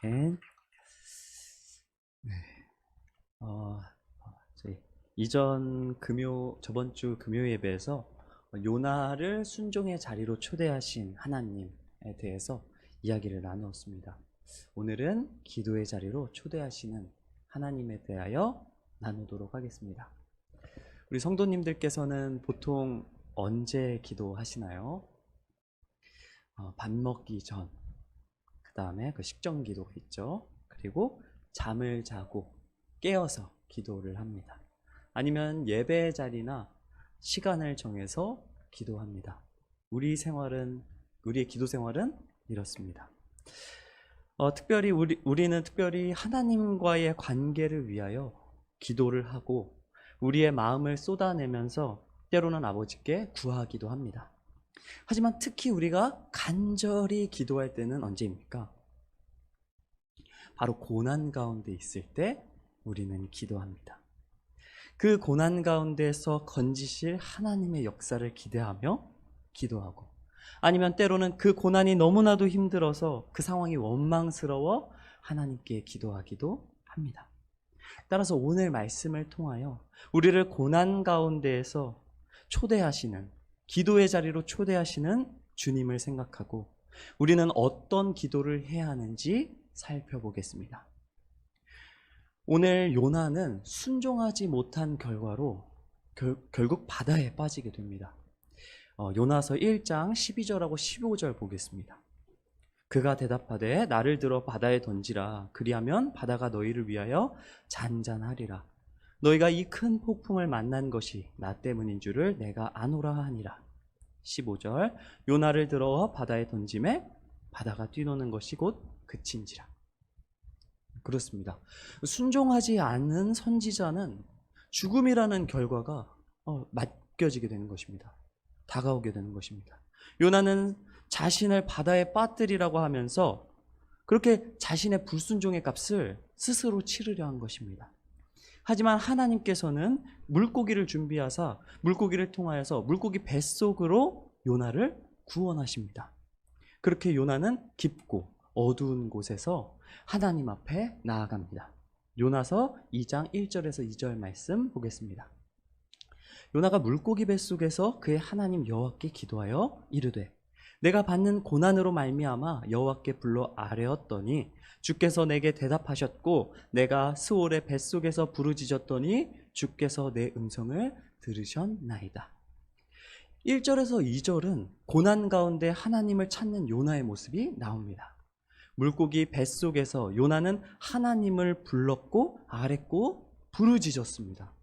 아멘. 네. 저희 저번 주 금요 예배에서 요나를 순종의 자리로 초대하신 하나님에 대해서 이야기를 나누었습니다. 오늘은 기도의 자리로 초대하시는 하나님에 대하여 나누도록 하겠습니다. 우리 성도님들께서는 보통 언제 기도하시나요? 밥 먹기 전, 그 다음에 그 식전 기도 있죠. 그리고 잠을 자고 깨어서 기도를 합니다. 아니면 예배 자리나 시간을 정해서 기도합니다. 우리의 기도 생활은 이렇습니다. 특별히 우리는 특별히 하나님과의 관계를 위하여 기도를 하고 우리의 마음을 쏟아내면서 때로는 아버지께 구하기도 합니다. 하지만 특히 우리가 간절히 기도할 때는 언제입니까? 바로 고난 가운데 있을 때 우리는 기도합니다. 그 고난 가운데서 건지실 하나님의 역사를 기대하며 기도하고, 아니면 때로는 그 고난이 너무나도 힘들어서 그 상황이 원망스러워 하나님께 기도하기도 합니다. 따라서 오늘 말씀을 통하여 우리를 고난 가운데에서 초대하시는, 기도의 자리로 초대하시는 주님을 생각하고 우리는 어떤 기도를 해야 하는지 살펴보겠습니다. 오늘 요나는 순종하지 못한 결과로 결국 바다에 빠지게 됩니다. 요나서 1장 12절하고 15절 보겠습니다. 그가 대답하되 나를 들어 바다에 던지라. 그리하면 바다가 너희를 위하여 잔잔하리라. 너희가 이 큰 폭풍을 만난 것이 나 때문인 줄을 내가 아노라 하니라. 15절 요나를 들어 바다에 던짐에 바다가 뛰노는 것이 곧 그친지라. 그렇습니다. 순종하지 않은 선지자는 죽음이라는 결과가 맡겨지게 되는 것입니다. 다가오게 되는 것입니다. 요나는 자신을 바다에 빠뜨리라고 하면서 그렇게 자신의 불순종의 값을 스스로 치르려 한 것입니다. 하지만 하나님께서는 물고기를 준비하사 물고기를 통하여서 물고기 뱃속으로 요나를 구원하십니다. 그렇게 요나는 깊고 어두운 곳에서 하나님 앞에 나아갑니다. 요나서 2장 1절에서 2절 말씀 보겠습니다. 요나가 물고기 뱃속에서 그의 하나님 여호와께 기도하여 이르되 내가 받는 고난으로 말미암아 여호와께 불러 아뢰었더니 주께서 내게 대답하셨고 내가 스올의 뱃속에서 부르짖었더니 주께서 내 음성을 들으셨나이다. 1절에서 2절은 고난 가운데 하나님을 찾는 요나의 모습이 나옵니다. 물고기 뱃속에서 요나는 하나님을 불렀고 아뢰고 부르짖었습니다.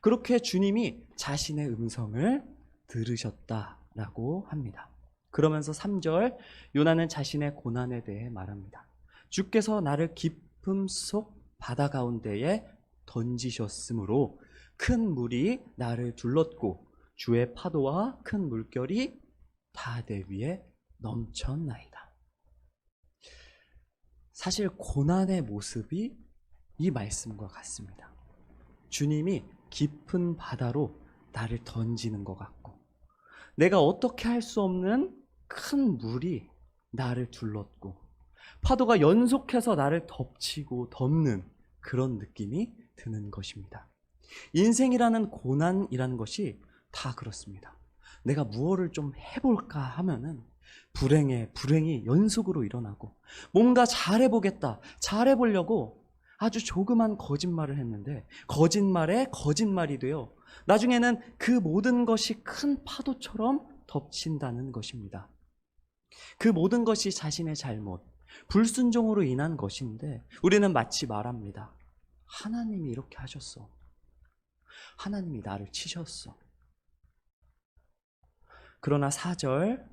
그렇게 주님이 자신의 음성을 들으셨다라고 합니다. 그러면서 3절 요나는 자신의 고난에 대해 말합니다. 주께서 나를 깊음 속 바다 가운데에 던지셨으므로 큰 물이 나를 둘렀고 주의 파도와 큰 물결이 다 내 위에 넘쳤나이다. 사실 고난의 모습이 이 말씀과 같습니다. 주님이 깊은 바다로 나를 던지는 것 같고 내가 어떻게 할 수 없는 큰 물이 나를 둘렀고 파도가 연속해서 나를 덮치고 덮는 그런 느낌이 드는 것입니다. 인생이라는 고난이라는 것이 다 그렇습니다. 내가 무엇을 좀 해볼까 하면은 불행이 연속으로 일어나고 뭔가 잘해보겠다, 잘해보려고 아주 조그만 거짓말을 했는데 거짓말에 거짓말이 되어 나중에는 그 모든 것이 큰 파도처럼 덮친다는 것입니다. 그 모든 것이 자신의 잘못, 불순종으로 인한 것인데 우리는 마치 말합니다. 하나님이 이렇게 하셨어. 하나님이 나를 치셨어. 그러나 4절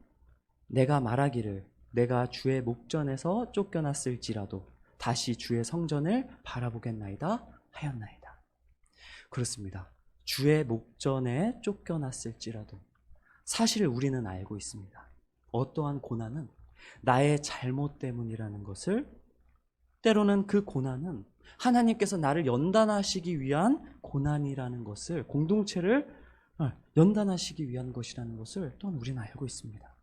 내가 말하기를 내가 주의 목전에서 쫓겨났을지라도 다시 주의 성전을 바라보겠나이다 하였나이다. 그렇습니다. 주의 목전에 쫓겨났을지라도 사실 우리는 알고 있습니다. 어떠한 고난은 나의 잘못 때문이라는 것을, 때로는 그 고난은 하나님께서 나를 연단하시기 위한 고난이라는 것을, 공동체를 연단하시기 위한 것이라는 것을 또한 우리는 알고 있습니다.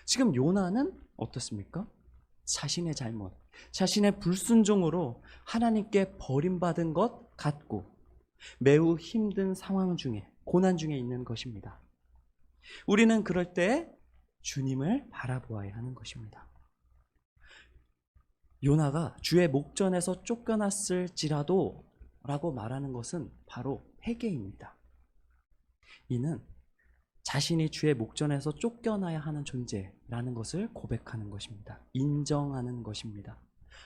지금 요나는 어떻습니까? 자신의 잘못, 자신의 불순종으로 하나님께 버림받은 것 같고 매우 힘든 상황 중에, 고난 중에 있는 것입니다. 우리는 그럴 때 주님을 바라보아야 하는 것입니다. 요나가 주의 목전에서 쫓겨났을지라도 라고 말하는 것은 바로 회개입니다. 이는 자신이 주의 목전에서 쫓겨나야 하는 존재라는 것을 고백하는 것입니다. 인정하는 것입니다.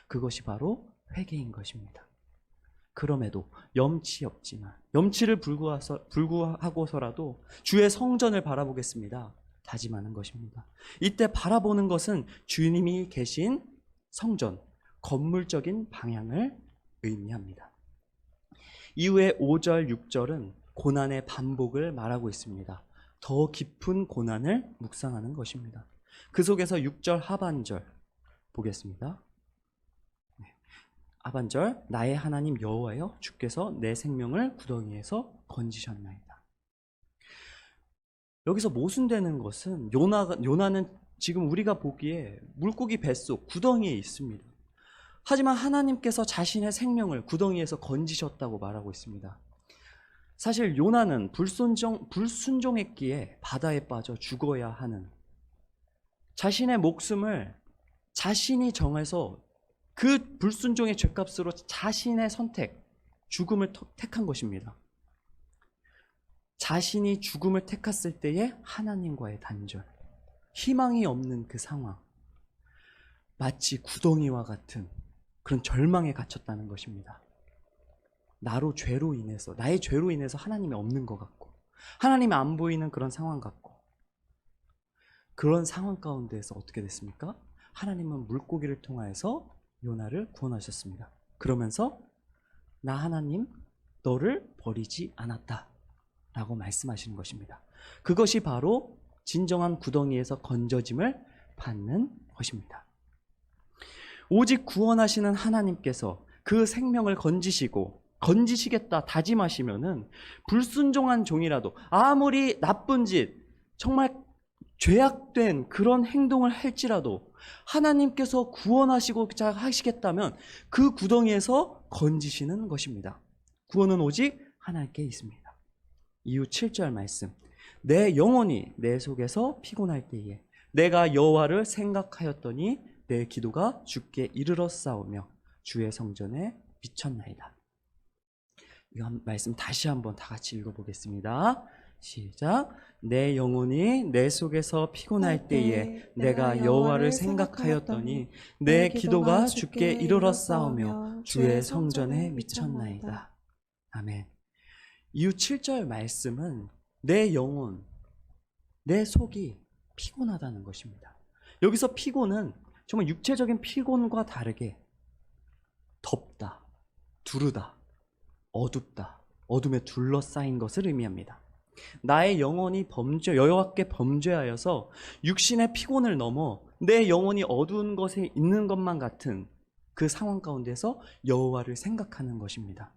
그것이 바로 회개인 것입니다. 그럼에도 염치 없지만, 염치를 불구하고서라도 주의 성전을 바라보겠습니다. 다짐하는 것입니다. 이때 바라보는 것은 주님이 계신 성전, 건물적인 방향을 의미합니다. 이후에 5절, 6절은 고난의 반복을 말하고 있습니다. 더 깊은 고난을 묵상하는 것입니다. 그 속에서 6절 하반절 보겠습니다. 하반절, 나의 하나님 여호와여, 주께서 내 생명을 구덩이에서 건지셨나이다. 여기서 모순되는 것은 요나는 지금 우리가 보기에 물고기 뱃속 구덩이에 있습니다. 하지만 하나님께서 자신의 생명을 구덩이에서 건지셨다고 말하고 있습니다. 사실 요나는 불순종했기에 바다에 빠져 죽어야 하는, 자신의 목숨을 자신이 정해서 그 불순종의 죄값으로 자신의 선택, 죽음을 택한 것입니다. 자신이 죽음을 택했을 때의 하나님과의 단절, 희망이 없는 그 상황, 마치 구덩이와 같은 그런 절망에 갇혔다는 것입니다. 나의 죄로 인해서 하나님이 없는 것 같고, 하나님이 안 보이는 그런 상황 같고, 그런 상황 가운데에서 어떻게 됐습니까? 하나님은 물고기를 통하여서 요나를 구원하셨습니다. 그러면서 나 하나님 너를 버리지 않았다 라고 말씀하시는 것입니다. 그것이 바로 진정한 구덩이에서 건져짐을 받는 것입니다. 오직 구원하시는 하나님께서 그 생명을 건지시겠다 다짐하시면은 불순종한 종이라도 아무리 나쁜 짓, 정말 죄악된 그런 행동을 할지라도 하나님께서 구원하시고자 하시겠다면 그 구덩이에서 건지시는 것입니다. 구원은 오직 하나님께 있습니다. 이후 7절 말씀, 내 영혼이 내 속에서 피곤할 때에 내가 여호와를 생각하였더니 내 기도가 주께 이르러 싸우며 주의 성전에 미쳤나이다. 이 말씀 다시 한번 다 같이 읽어보겠습니다. 시작. 내 영혼이 내 속에서 피곤할 때에 내가 여호와를 생각하였더니 내 기도가 주께 이르러 싸우며 주의 성전에 미쳤나이다. 아멘. 이후 7절 말씀은 내 영혼, 내 속이 피곤하다는 것입니다. 여기서 피곤은 정말 육체적인 피곤과 다르게 덥다, 두르다, 어둡다, 어둠에 둘러싸인 것을 의미합니다. 나의 영혼이 여호와께 범죄하여서 육신의 피곤을 넘어 내 영혼이 어두운 것에 있는 것만 같은 그 상황 가운데서 여호와를 생각하는 것입니다.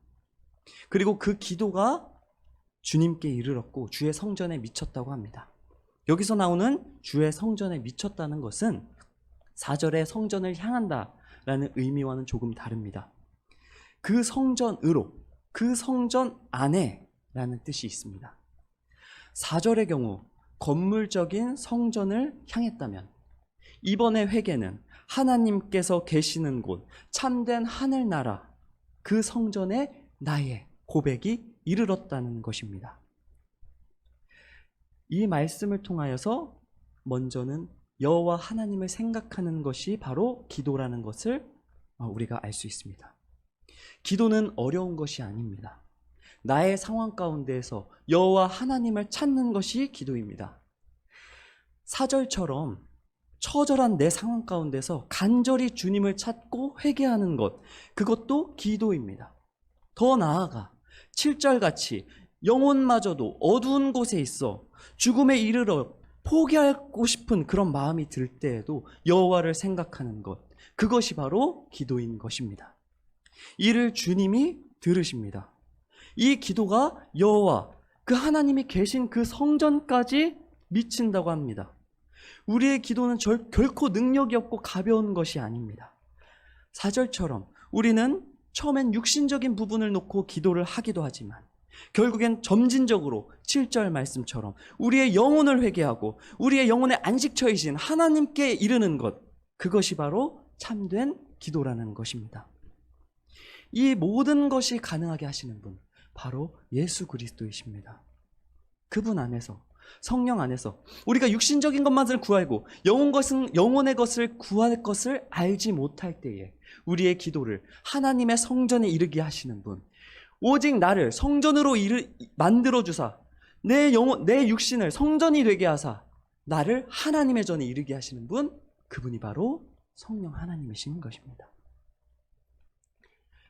그리고 그 기도가 주님께 이르렀고 주의 성전에 미쳤다고 합니다. 여기서 나오는 주의 성전에 미쳤다는 것은 4절에 성전을 향한다라는 의미와는 조금 다릅니다. 그 성전으로, 그 성전 안에라는 뜻이 있습니다. 4절의 경우 건물적인 성전을 향했다면, 이번의 회개는 하나님께서 계시는 곳, 참된 하늘나라, 그 성전에 나의 고백이 이르렀다는 것입니다. 이 말씀을 통하여서 먼저는 여호와 하나님을 생각하는 것이 바로 기도라는 것을 우리가 알 수 있습니다. 기도는 어려운 것이 아닙니다. 나의 상황 가운데에서 여호와 하나님을 찾는 것이 기도입니다. 4절처럼 처절한 내 상황 가운데서 간절히 주님을 찾고 회개하는 것, 그것도 기도입니다. 더 나아가 7절같이 영혼마저도 어두운 곳에 있어 죽음에 이르러 포기하고 싶은 그런 마음이 들 때에도 여호와를 생각하는 것, 그것이 바로 기도인 것입니다. 이를 주님이 들으십니다. 이 기도가 여호와, 그 하나님이 계신 그 성전까지 미친다고 합니다. 우리의 기도는 결코 능력이 없고 가벼운 것이 아닙니다. 4절처럼 우리는 처음엔 육신적인 부분을 놓고 기도를 하기도 하지만 결국엔 점진적으로 7절 말씀처럼 우리의 영혼을 회개하고 우리의 영혼의 안식처이신 하나님께 이르는 것, 그것이 바로 참된 기도라는 것입니다. 이 모든 것이 가능하게 하시는 분, 바로 예수 그리스도이십니다. 그분 안에서, 성령 안에서 우리가 육신적인 것만을 구하고 영혼의 것을 구할 것을 알지 못할 때에 우리의 기도를 하나님의 성전에 이르게 하시는 분, 오직 나를 성전으로 만들어 주사 내 육신을 성전이 되게 하사 나를 하나님의 전에 이르게 하시는 분, 그분이 바로 성령 하나님이신 것입니다.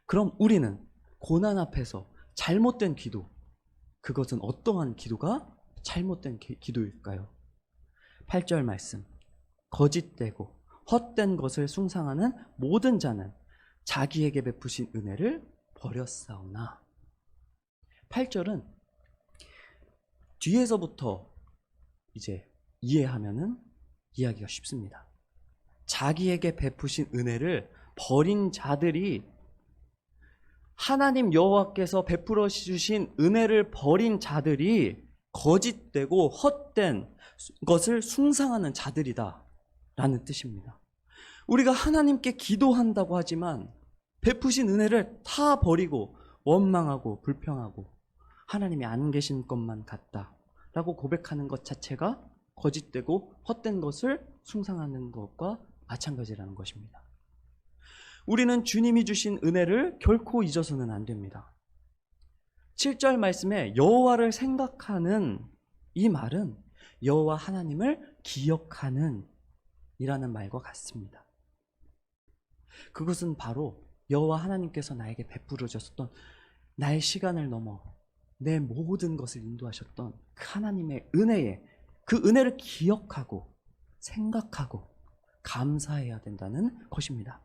그럼 우리는 고난 앞에서 잘못된 기도, 그것은 어떠한 기도가 잘못된 기도일까요? 8절 말씀, 거짓되고 헛된 것을 숭상하는 모든 자는 자기에게 베푸신 은혜를 버렸사오나. 8절은 뒤에서부터 이제 이해하면은 이해하기가 쉽습니다. 자기에게 베푸신 은혜를 버린 자들이, 하나님 여호와께서 베풀어 주신 은혜를 버린 자들이 거짓되고 헛된 것을 숭상하는 자들이다 라는 뜻입니다. 우리가 하나님께 기도한다고 하지만 베푸신 은혜를 다 버리고 원망하고 불평하고 하나님이 안 계신 것만 같다 라고 고백하는 것 자체가 거짓되고 헛된 것을 숭상하는 것과 마찬가지라는 것입니다. 우리는 주님이 주신 은혜를 결코 잊어서는 안 됩니다. 7절 말씀에 여호와를 생각하는 이 말은 여호와 하나님을 기억하는 이라는 말과 같습니다. 그것은 바로 여호와 하나님께서 나에게 베풀어 줬던, 나의 시간을 넘어 내 모든 것을 인도하셨던 그 하나님의 은혜에, 그 은혜를 기억하고 생각하고 감사해야 된다는 것입니다.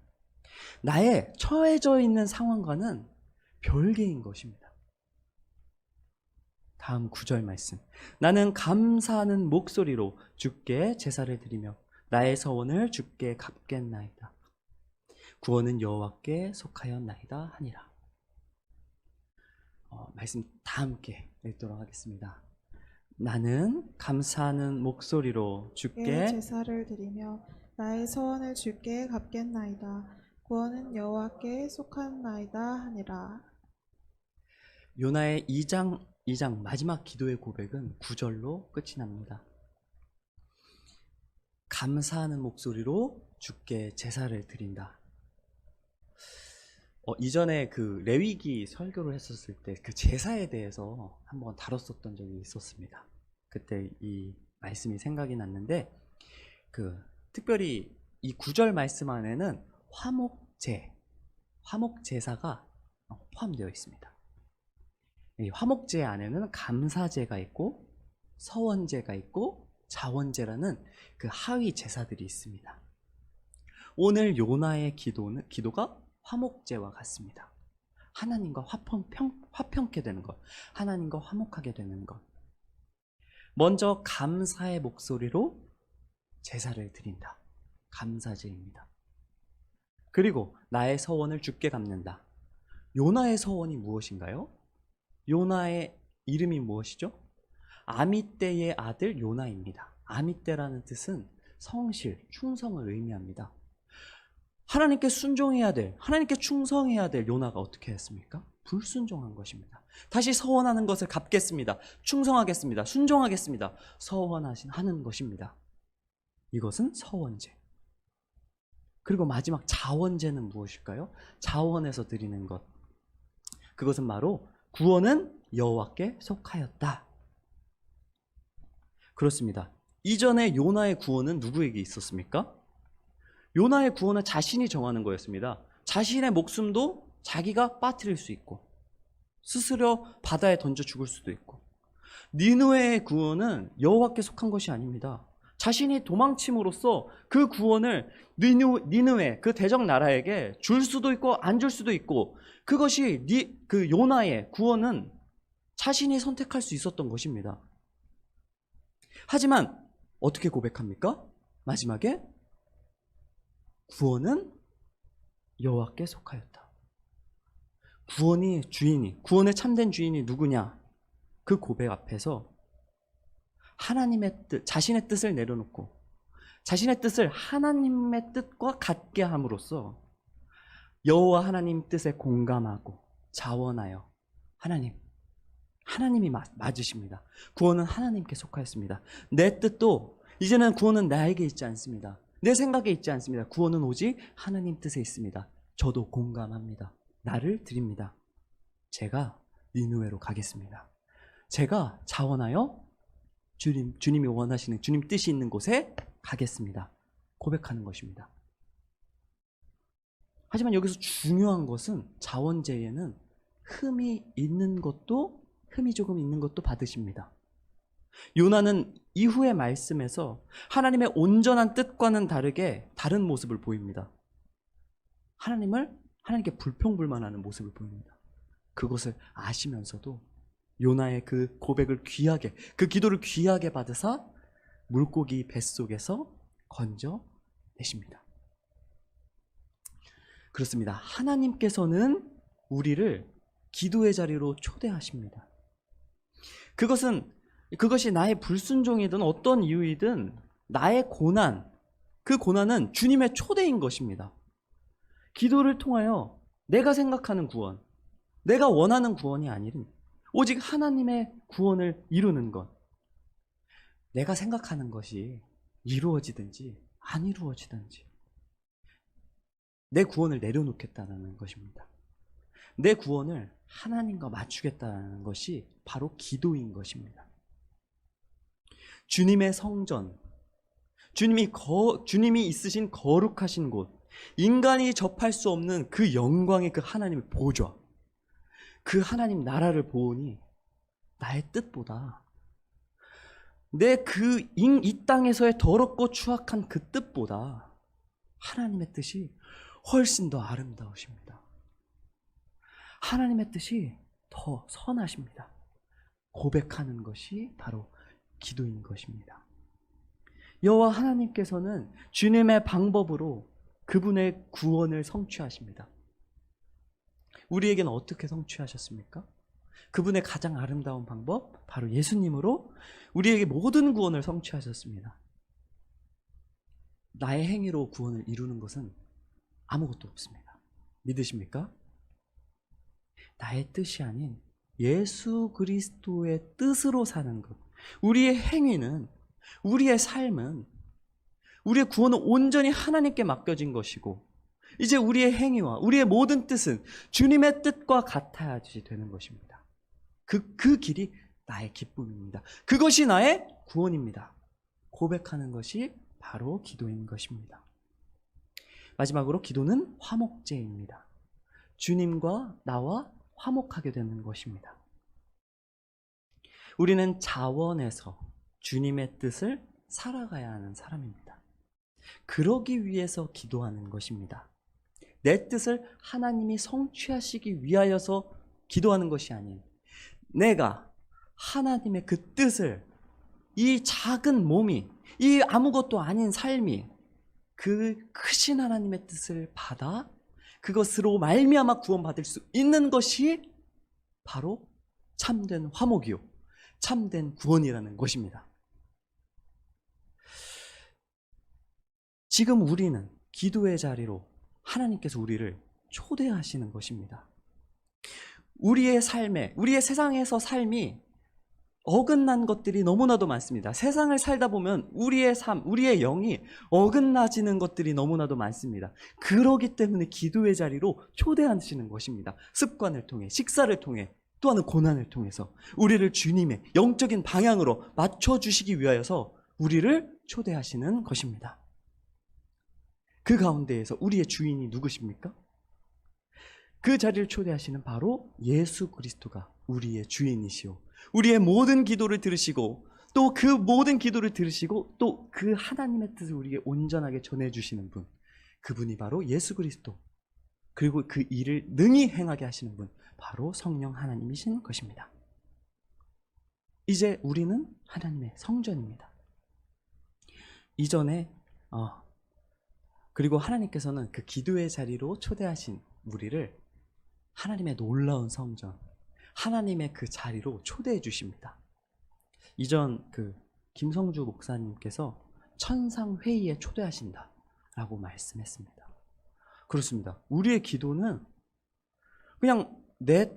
나의 처해져 있는 상황과는 별개인 것입니다. 다음 9절 말씀, 나는 감사하는 목소리로 주께 제사를 드리며 나의 서원을 주께 갚겠나이다. 구원은 여호와께 속하였나이다 하니라. 말씀 다 함께 읽도록 하겠습니다. 나는 감사하는 목소리로 주께 제사를 드리며 나의 서원을 주께 갚겠나이다. 구원은 여호와께 속하였나이다 하니라. 요나의 2장 마지막 기도의 고백은 9절로 끝이 납니다. 감사하는 목소리로 주께 제사를 드린다. 이전에 그 레위기 설교를 했었을 때 그 제사에 대해서 한번 다뤘었던 적이 있었습니다. 그때 이 말씀이 생각이 났는데, 특별히 이 9절 말씀 안에는 화목제사가 포함되어 있습니다. 이 화목제 안에는 감사제가 있고 서원제가 있고 자원제라는 그 하위 제사들이 있습니다. 오늘 요나의 기도가 화목제와 같습니다. 하나님과 화평케 되는 것, 하나님과 화목하게 되는 것. 먼저 감사의 목소리로 제사를 드린다. 감사제입니다. 그리고 나의 서원을 주께 갚는다. 요나의 서원이 무엇인가요? 요나의 이름이 무엇이죠? 아미떼의 아들 요나입니다. 아미떼라는 뜻은 성실, 충성을 의미합니다. 하나님께 순종해야 될, 하나님께 충성해야 될 요나가 어떻게 했습니까? 불순종한 것입니다. 다시 서원하는 것을 갚겠습니다. 충성하겠습니다. 순종하겠습니다. 하는 것입니다. 이것은 서원제. 그리고 마지막 자원제는 무엇일까요? 자원에서 드리는 것. 그것은 바로 구원은 여호와께 속하였다. 그렇습니다. 이전에 요나의 구원은 누구에게 있었습니까? 요나의 구원은 자신이 정하는 거였습니다. 자신의 목숨도 자기가 빠뜨릴 수 있고 스스로 바다에 던져 죽을 수도 있고, 니느웨의 구원은 여호와께 속한 것이 아닙니다. 자신이 도망침으로써 그 구원을 니느웨 그 대적 나라에게 줄 수도 있고 안 줄 수도 있고, 그것이 그 요나의 구원은 자신이 선택할 수 있었던 것입니다. 하지만 어떻게 고백합니까? 마지막에 구원은 여호와께 속하였다. 구원의 참된 주인이 누구냐? 그 고백 앞에서 하나님의 뜻, 자신의 뜻을 내려놓고 자신의 뜻을 하나님의 뜻과 같게 함으로써 여호와 하나님 뜻에 공감하고 자원하여 하나님이 맞으십니다. 구원은 하나님께 속하였습니다. 내 뜻도 이제는 구원은 나에게 있지 않습니다. 내 생각에 있지 않습니다. 구원은 오직 하나님 뜻에 있습니다. 저도 공감합니다. 나를 드립니다. 제가 니느웨로 가겠습니다. 제가 자원하여 주님이 원하시는 주님 뜻이 있는 곳에 가겠습니다. 고백하는 것입니다. 하지만 여기서 중요한 것은 자원제에는 흠이 조금 있는 것도 받으십니다. 요나는 이후의 말씀에서 하나님의 온전한 뜻과는 다르게 다른 모습을 보입니다. 하나님께 불평불만하는 모습을 보입니다. 그것을 아시면서도 요나의 그 고백을 귀하게, 그 기도를 귀하게 받으사 물고기 뱃속에서 건져내십니다. 그렇습니다. 하나님께서는 우리를 기도의 자리로 초대하십니다. 그것이 나의 불순종이든 어떤 이유이든 나의 고난, 그 고난은 주님의 초대인 것입니다. 기도를 통하여 내가 생각하는 구원, 내가 원하는 구원이 아닌 오직 하나님의 구원을 이루는 것. 내가 생각하는 것이 이루어지든지 안 이루어지든지 내 구원을 내려놓겠다는 것입니다. 내 구원을 하나님과 맞추겠다는 것이 바로 기도인 것입니다. 주님의 성전, 주님이 있으신 거룩하신 곳, 인간이 접할 수 없는 그 영광의 그 하나님의 보좌, 그 하나님 나라를 보니 나의 뜻보다 이 땅에서의 더럽고 추악한 그 뜻보다 하나님의 뜻이 훨씬 더 아름다우십니다. 하나님의 뜻이 더 선하십니다. 고백하는 것이 바로 기도인 것입니다. 여호와 하나님께서는 주님의 방법으로 그분의 구원을 성취하십니다. 우리에게는 어떻게 성취하셨습니까? 그분의 가장 아름다운 방법, 바로 예수님으로 우리에게 모든 구원을 성취하셨습니다. 나의 행위로 구원을 이루는 것은 아무것도 없습니다. 믿으십니까? 나의 뜻이 아닌 예수 그리스도의 뜻으로 사는 것, 우리의 행위는, 우리의 삶은, 우리의 구원은 온전히 하나님께 맡겨진 것이고 이제 우리의 행위와 우리의 모든 뜻은 주님의 뜻과 같아야지 되는 것입니다. 그 길이 나의 기쁨입니다. 그것이 나의 구원입니다. 고백하는 것이 바로 기도인 것입니다. 마지막으로 기도는 화목제입니다. 주님과 나와 화목하게 되는 것입니다. 우리는 자원에서 주님의 뜻을 살아가야 하는 사람입니다. 그러기 위해서 기도하는 것입니다. 내 뜻을 하나님이 성취하시기 위하여서 기도하는 것이 아닌 내가 하나님의 그 뜻을, 이 작은 몸이, 이 아무것도 아닌 삶이 그 크신 하나님의 뜻을 받아 그것으로 말미암아 구원받을 수 있는 것이 바로 참된 화목이요 참된 구원이라는 것입니다. 지금 우리는 기도의 자리로 하나님께서 우리를 초대하시는 것입니다. 우리의 세상에서 삶이 어긋난 것들이 너무나도 많습니다. 세상을 살다 보면 우리의 삶, 우리의 영이 어긋나지는 것들이 너무나도 많습니다. 그러기 때문에 기도의 자리로 초대하시는 것입니다. 습관을 통해, 식사를 통해, 또한 고난을 통해서 우리를 주님의 영적인 방향으로 맞춰주시기 위하여서 우리를 초대하시는 것입니다. 그 가운데에서 우리의 주인이 누구십니까? 그 자리를 초대하시는 바로 예수 그리스도가 우리의 주인이시오. 우리의 모든 기도를 들으시고 또 그 모든 기도를 들으시고 또 그 하나님의 뜻을 우리에게 온전하게 전해주시는 분, 그분이 바로 예수 그리스도, 그리고 그 일을 능히 행하게 하시는 분, 바로 성령 하나님이신 것입니다. 이제 우리는 하나님의 성전입니다. 이전에 그리고 하나님께서는 그 기도의 자리로 초대하신 우리를 하나님의 놀라운 성전, 하나님의 그 자리로 초대해 주십니다. 이전 그 김성주 목사님께서 천상회의에 초대하신다라고 말씀했습니다. 그렇습니다. 우리의 기도는 그냥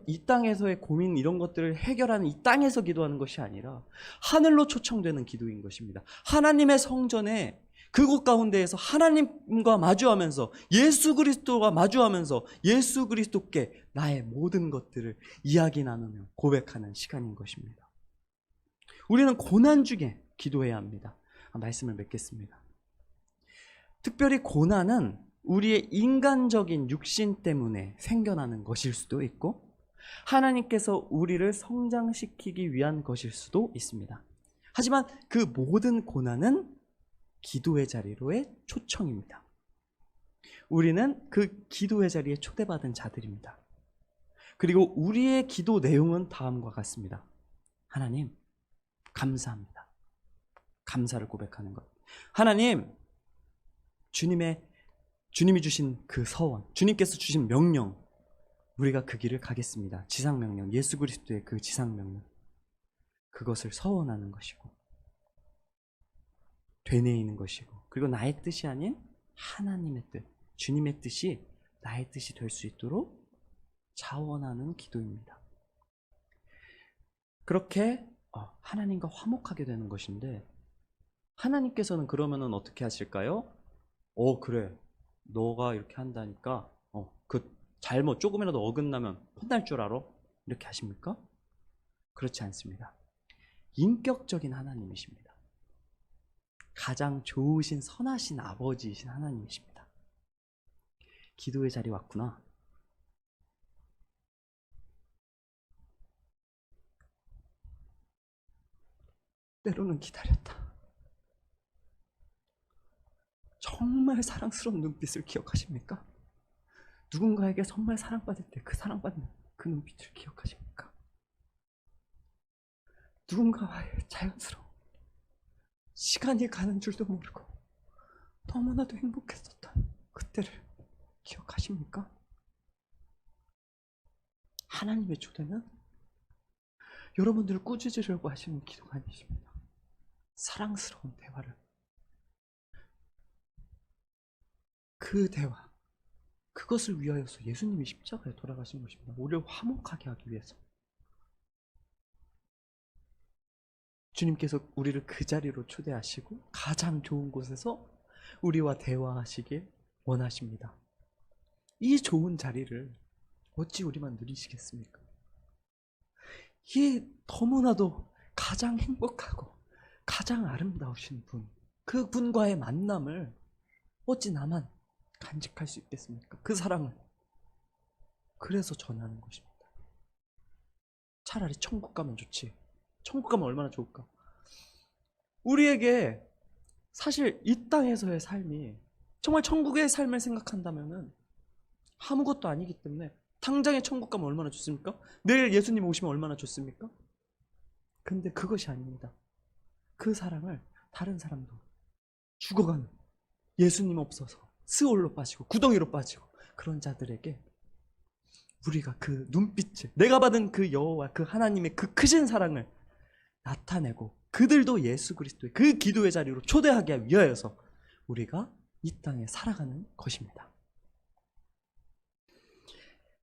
이 땅에서의 고민 이런 것들을 해결하는 이 땅에서 기도하는 것이 아니라 하늘로 초청되는 기도인 것입니다. 하나님의 성전에 그곳 가운데에서 하나님과 마주하면서 예수 그리스도와 마주하면서 예수 그리스도께 나의 모든 것들을 이야기 나누며 고백하는 시간인 것입니다. 우리는 고난 중에 기도해야 합니다. 말씀을 맺겠습니다. 특별히 고난은 우리의 인간적인 육신 때문에 생겨나는 것일 수도 있고 하나님께서 우리를 성장시키기 위한 것일 수도 있습니다. 하지만 그 모든 고난은 기도의 자리로의 초청입니다. 우리는 그 기도의 자리에 초대받은 자들입니다. 그리고 우리의 기도 내용은 다음과 같습니다. 하나님, 감사합니다. 감사를 고백하는 것. 하나님, 주님이 주신 그 서원, 주님께서 주신 명령, 우리가 그 길을 가겠습니다. 지상명령, 예수 그리스도의 그 지상명령, 그것을 서원하는 것이고 되뇌이는 것이고, 그리고 나의 뜻이 아닌 하나님의 뜻, 주님의 뜻이 나의 뜻이 될 수 있도록 자원하는 기도입니다. 그렇게 하나님과 화목하게 되는 것인데, 하나님께서는 그러면은 어떻게 하실까요? 그래, 너가 이렇게 한다니까 그 잘못 조금이라도 어긋나면 혼날 줄 알아? 이렇게 하십니까? 그렇지 않습니다. 인격적인 하나님이십니다. 가장 좋으신 선하신 아버지이신 하나님이십니다. 기도의 자리 왔구나. 때로는 기다렸다. 정말 사랑스러운 눈빛을 기억하십니까? 누군가에게 정말 사랑받을 때 그 사랑받는 그 눈빛을 기억하십니까? 누군가와의 자연스러운 시간이 가는 줄도 모르고 너무나도 행복했었던 그때를 기억하십니까? 하나님의 초대는 여러분들을 꾸짖으려고 하시는 기도가 아니십니다. 사랑스러운 대화를, 그 대화, 그것을 위하여서 예수님이 십자가에 돌아가신 것입니다. 우리를 화목하게 하기 위해서. 주님께서 우리를 그 자리로 초대하시고 가장 좋은 곳에서 우리와 대화하시길 원하십니다. 이 좋은 자리를 어찌 우리만 누리시겠습니까? 이 너무나도 가장 행복하고 가장 아름다우신 분, 그 분과의 만남을 어찌 나만 간직할 수 있겠습니까? 그 사랑을. 그래서 전하는 것입니다. 차라리 천국 가면 좋지. 천국 가면 얼마나 좋을까? 우리에게 사실 이 땅에서의 삶이 정말 천국의 삶을 생각한다면은 아무것도 아니기 때문에 당장에 천국 가면 얼마나 좋습니까? 내일 예수님 오시면 얼마나 좋습니까? 근데 그것이 아닙니다. 그 사랑을 다른 사람도 죽어가는, 예수님 없어서 스올로 빠지고 구덩이로 빠지고 그런 자들에게 우리가 그 눈빛을, 내가 받은 그 여호와 그 하나님의 그 크신 사랑을 나타내고 그들도 예수 그리스도의 그 기도의 자리로 초대하기 위하여서 우리가 이 땅에 살아가는 것입니다.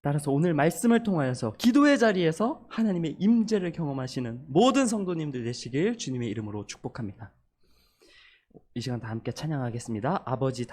따라서 오늘 말씀을 통하여서 기도의 자리에서 하나님의 임재를 경험하시는 모든 성도님들 되시길 주님의 이름으로 축복합니다. 이 시간 다 함께 찬양하겠습니다. 아버지